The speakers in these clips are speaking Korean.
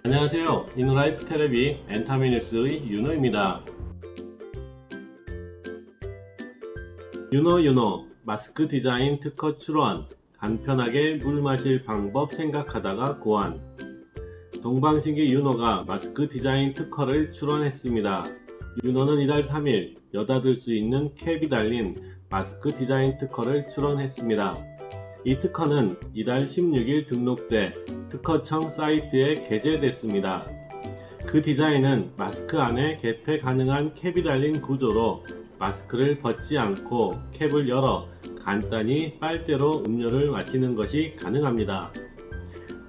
안녕하세요. 이노라이프 텔레비 엔타미뉴스의 윤호입니다. 윤호 마스크 디자인 특허 출원, 간편하게 물 마실 방법 생각하다가 고안. 동방신기 윤호가 마스크 디자인 특허를 출원했습니다. 윤호는 이달 3일 여다 들 수 있는 캡이 달린 마스크 디자인 특허를 출원했습니다. 이 특허는 이달 16일 등록돼 특허청 사이트에 게재됐습니다. 그 디자인은 마스크 안에 개폐 가능한 캡이 달린 구조로 마스크를 벗지 않고 캡을 열어 간단히 빨대로 음료를 마시는 것이 가능합니다.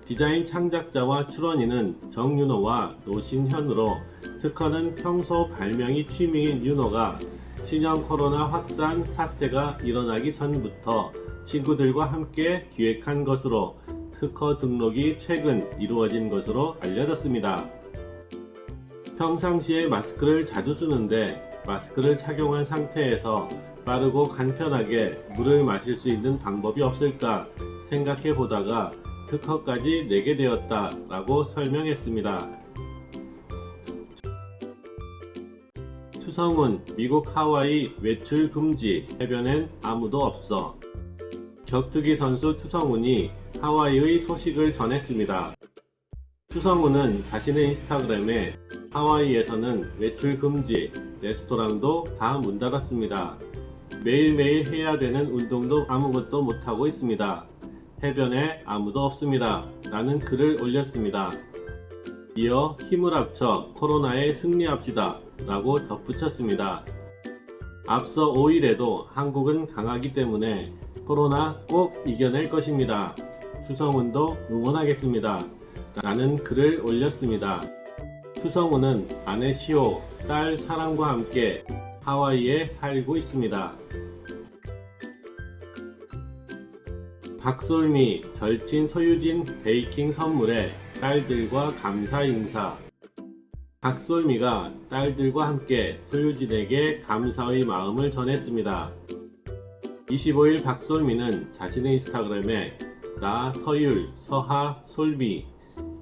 디자인 창작자와 출원인은 정윤호와 노신현으로, 특허는 평소 발명이 취미인 윤호가 신형 코로나 확산 사태가 일어나기 전부터 친구들과 함께 기획한 것으로 특허 등록이 최근 이루어진 것으로 알려졌습니다. 평상시에 마스크를 자주 쓰는데 마스크를 착용한 상태에서 빠르고 간편하게 물을 마실 수 있는 방법이 없을까 생각해 보다가 특허까지 내게 되었다 라고 설명했습니다. 추성훈, 미국 하와이 외출 금지, 해변엔 아무도 없어. 격투기 선수 추성훈이 하와이의 소식을 전했습니다. 추성훈은 자신의 인스타그램에 하와이에서는 외출 금지, 레스토랑도 다 문 닫았습니다. 매일매일 해야 되는 운동도 아무것도 못하고 있습니다. 해변에 아무도 없습니다. 라는 글을 올렸습니다. 이어 힘을 합쳐 코로나에 승리합시다 라고 덧붙였습니다. 앞서 5일에도 한국은 강하기 때문에 코로나 꼭 이겨낼 것입니다. 추성훈도 응원하겠습니다. 라는 글을 올렸습니다. 추성훈은 아내 시호, 딸 사랑과 함께 하와이에 살고 있습니다. 박솔미, 절친 소유진 베이킹 선물에 딸들과 감사 인사. 박솔미가 딸들과 함께 소유진에게 감사의 마음을 전했습니다. 25일 박솔미는 자신의 인스타그램에 나 서율, 서하, 솔미,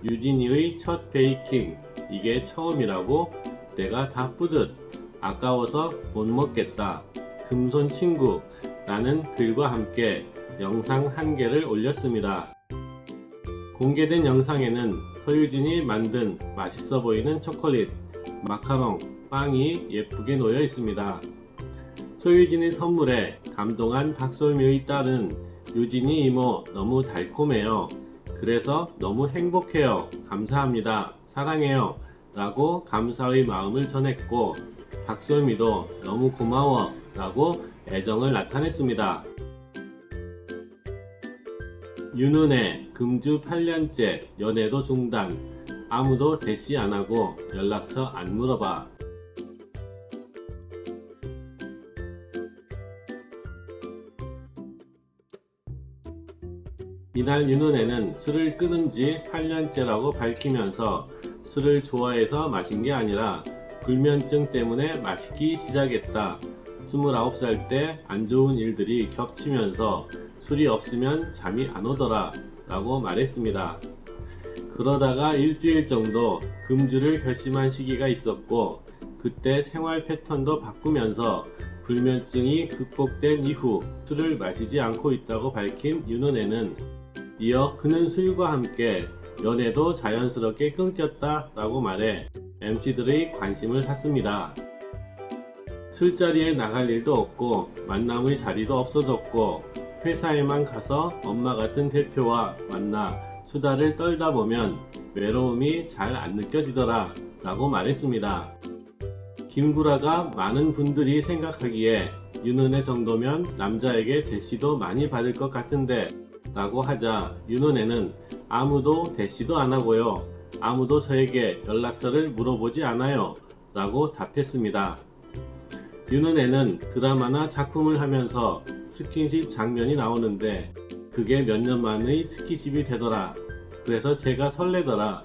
유진이의 첫 베이킹, 이게 처음이라고 내가 다 뿌듯, 아까워서 못 먹겠다, 금손 친구 라는 글과 함께 영상 1개를 올렸습니다. 공개된 영상에는 소유진이 만든 맛있어 보이는 초콜릿, 마카롱, 빵이 예쁘게 놓여 있습니다. 소유진의 선물에 감동한 박솔미의 딸은 유진이 이모 너무 달콤해요. 그래서 너무 행복해요. 감사합니다. 사랑해요. 라고 감사의 마음을 전했고, 박솔미도 너무 고마워 라고 애정을 나타냈습니다. 윤은혜 금주 8년째 연애도 중단, 아무도 대시 안하고 연락처 안 물어봐. 이날 윤은혜는 술을 끊은 지 8년째라고 밝히면서 술을 좋아해서 마신 게 아니라 불면증 때문에 마시기 시작했다. 29살 때 안 좋은 일들이 겹치면서 술이 없으면 잠이 안 오더라 라고 말했습니다. 그러다가 일주일 정도 금주를 결심한 시기가 있었고, 그때 생활 패턴도 바꾸면서 불면증이 극복된 이후 술을 마시지 않고 있다고 밝힌 윤은혜는 이어 그는 술과 함께 연애도 자연스럽게 끊겼다 라고 말해 MC들의 관심을 샀습니다. 술자리에 나갈 일도 없고 만남의 자리도 없어졌고 회사에만 가서 엄마 같은 대표와 만나 수다를 떨다 보면 외로움이 잘 안 느껴지더라 라고 말했습니다. 김구라가 많은 분들이 생각하기에 윤은혜 정도면 남자에게 대시도 많이 받을 것 같은데 라고 하자 윤은혜는 아무도 대시도 안 하고요. 아무도 저에게 연락처를 물어보지 않아요. 라고 답했습니다. 윤은혜는 드라마나 작품을 하면서 스킨십 장면이 나오는데 그게 몇 년 만의 스킨십이 되더라. 그래서 제가 설레더라.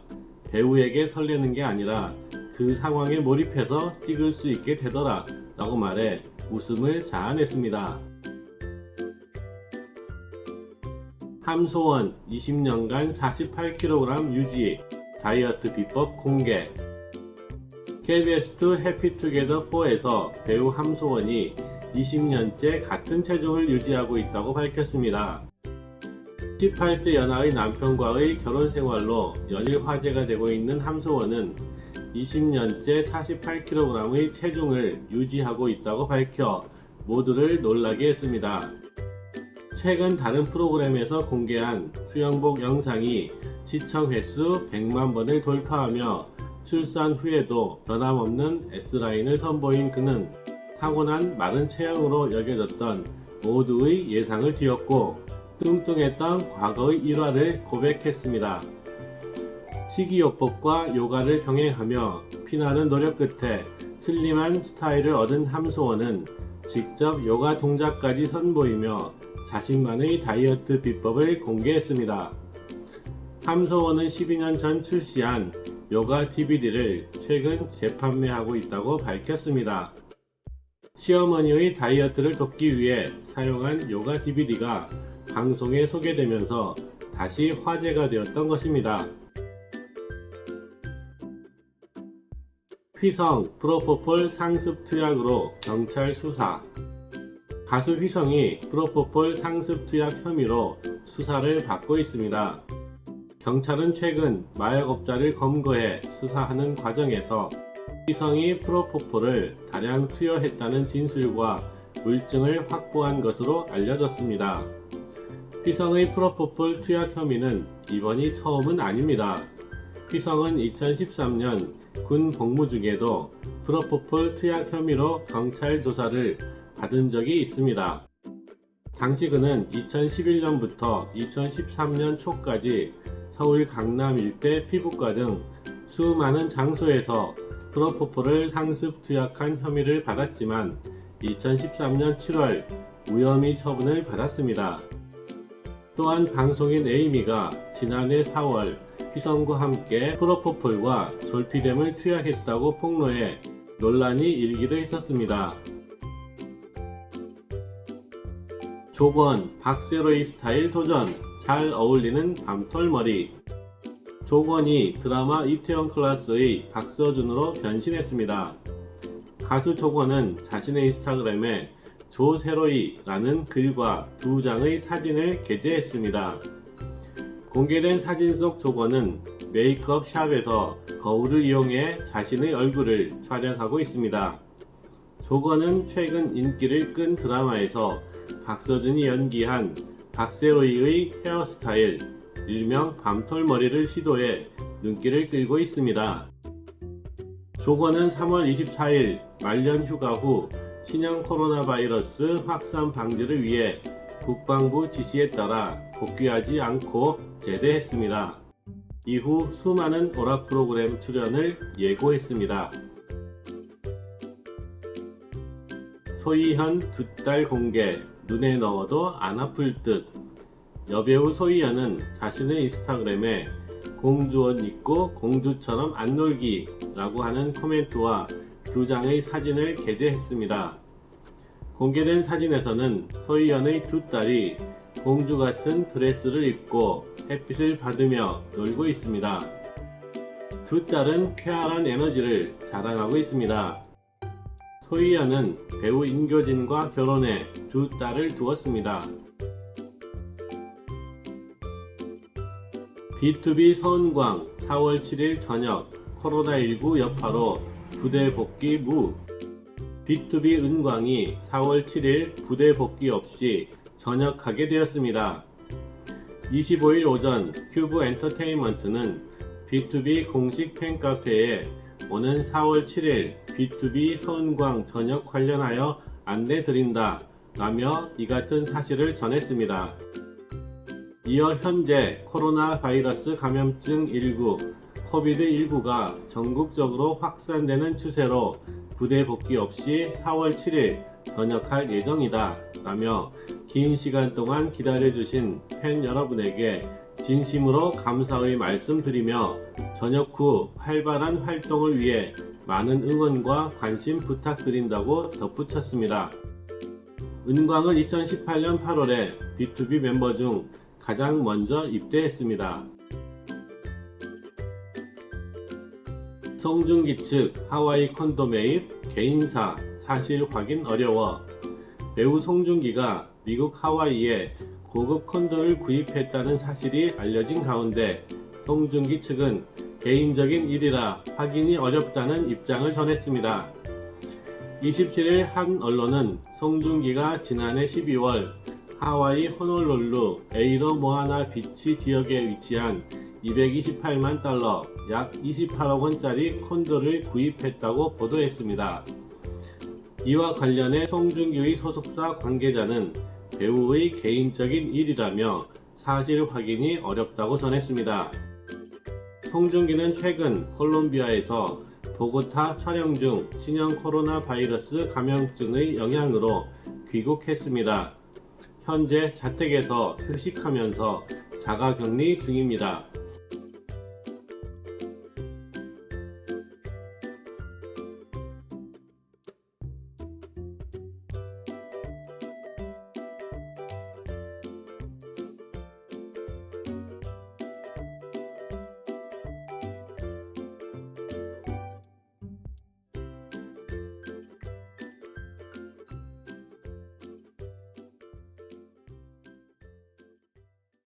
배우에게 설레는 게 아니라 그 상황에 몰입해서 찍을 수 있게 되더라 라고 말해 웃음을 자아냈습니다. 함소원 20년간 48kg 유지, 다이어트 비법 공개. KBS2 해피투게더 4에서 배우 함소원이 20년째 같은 체중을 유지하고 있다고 밝혔습니다. 18세 연하의 남편과의 결혼 생활로 연일 화제가 되고 있는 함소원은 20년째 48kg의 체중을 유지하고 있다고 밝혀 모두를 놀라게 했습니다. 최근 다른 프로그램에서 공개한 수영복 영상이 시청 횟수 100만 번을 돌파하며 출산 후에도 변함없는 S라인을 선보인 그는 타고난 마른 체형으로 여겨졌던 모두의 예상을 뒤엎고 뚱뚱했던 과거의 일화를 고백했습니다. 식이요법과 요가를 병행하며 피나는 노력 끝에 슬림한 스타일을 얻은 함소원은 직접 요가 동작까지 선보이며 자신만의 다이어트 비법을 공개했습니다. 함소원은 12년 전 출시한 요가 DVD를 최근 재판매하고 있다고 밝혔습니다. 시어머니의 다이어트를 돕기 위해 사용한 요가 DVD가 방송에 소개되면서 다시 화제가 되었던 것입니다. 휘성 프로포폴 상습 투약으로 경찰 수사. 가수 휘성이 프로포폴 상습 투약 혐의로 수사를 받고 있습니다. 경찰은 최근 마약업자를 검거해 수사하는 과정에서 휘성이 프로포폴을 다량 투여했다는 진술과 물증을 확보한 것으로 알려졌습니다. 휘성의 프로포폴 투약 혐의는 이번이 처음은 아닙니다. 휘성은 2013년 군 복무 중에도 프로포폴 투약 혐의로 경찰 조사를 받은 적이 있습니다. 당시 그는 2011년부터 2013년 초까지 서울 강남 일대 피부과 등 수많은 장소에서 프로포폴을 상습 투약한 혐의를 받았지만 2013년 7월 무혐의 처분을 받았습니다. 또한 방송인 에이미가 지난해 4월 휘성과 함께 프로포폴과 졸피뎀을 투약했다고 폭로해 논란이 일기도 했었습니다. 조건, 박세로이 스타일 도전, 잘 어울리는 밤톨머리. 조건이 드라마 이태원 클라스의 박서준으로 변신했습니다. 가수 조건은 자신의 인스타그램에 조세로이라는 글과 2장의 사진을 게재했습니다. 공개된 사진 속 조건은 메이크업 샵에서 거울을 이용해 자신의 얼굴을 촬영하고 있습니다. 조건은 최근 인기를 끈 드라마에서 박서준이 연기한 박세로이의 헤어스타일, 일명 밤톨머리를 시도해 눈길을 끌고 있습니다. 조건은 3월 24일 말년 휴가 후 신형 코로나 바이러스 확산 방지를 위해 국방부 지시에 따라 복귀하지 않고 제대했습니다. 이후 수많은 오락 프로그램 출연을 예고했습니다. 소희현 2딸 공개, 눈에 넣어도 안 아플 듯. 여배우 소희현은 자신의 인스타그램에 공주 옷 입고 공주처럼 안 놀기 라고 하는 코멘트와 2장의 사진을 게재했습니다. 공개된 사진에서는 소희현의 2딸이 공주 같은 드레스를 입고 햇빛을 받으며 놀고 있습니다. 2딸은 쾌활한 에너지를 자랑하고 있습니다. 소희현은 배우 임교진과 결혼해 2딸을 두었습니다. B2B 서은광 4월 7일 저녁 코로나19 여파로 부대 복귀 무. B2B 은광이 4월 7일 부대 복귀 없이 전역하게 되었습니다. 25일 오전 큐브 엔터테인먼트는 B2B 공식 팬카페에 오는 4월 7일 B2B 서은광 전역 관련하여 안내 드린다 라며 이 같은 사실을 전했습니다. 이어 현재 코로나 바이러스 감염증 19, 코비드19가 전국적으로 확산되는 추세로 부대 복귀 없이 4월 7일 전역할 예정이다 라며 긴 시간 동안 기다려주신 팬 여러분에게 진심으로 감사의 말씀드리며 전역 후 활발한 활동을 위해 많은 응원과 관심 부탁드린다고 덧붙였습니다. 은광은 2018년 8월에 B2B 멤버 중 가장 먼저 입대했습니다. 송중기 측 하와이 콘도 매입, 개인사, 사실 확인 어려워. 배우 송중기가 미국 하와이에 고급 콘도를 구입했다는 사실이 알려진 가운데 송중기 측은 개인적인 일이라 확인이 어렵다는 입장을 전했습니다. 27일 한 언론은 송중기가 지난해 12월 하와이 호놀룰루 에이로 모아나 비치 지역에 위치한 228만 달러 약 28억 원짜리 콘도를 구입했다고 보도했습니다. 이와 관련해 송중기의 소속사 관계자는 배우의 개인적인 일이라며 사실 확인이 어렵다고 전했습니다. 송중기는 최근 콜롬비아에서 보고타 촬영 중 신형 코로나 바이러스 감염증의 영향으로 귀국했습니다. 현재 자택에서 휴식하면서 자가격리 중입니다.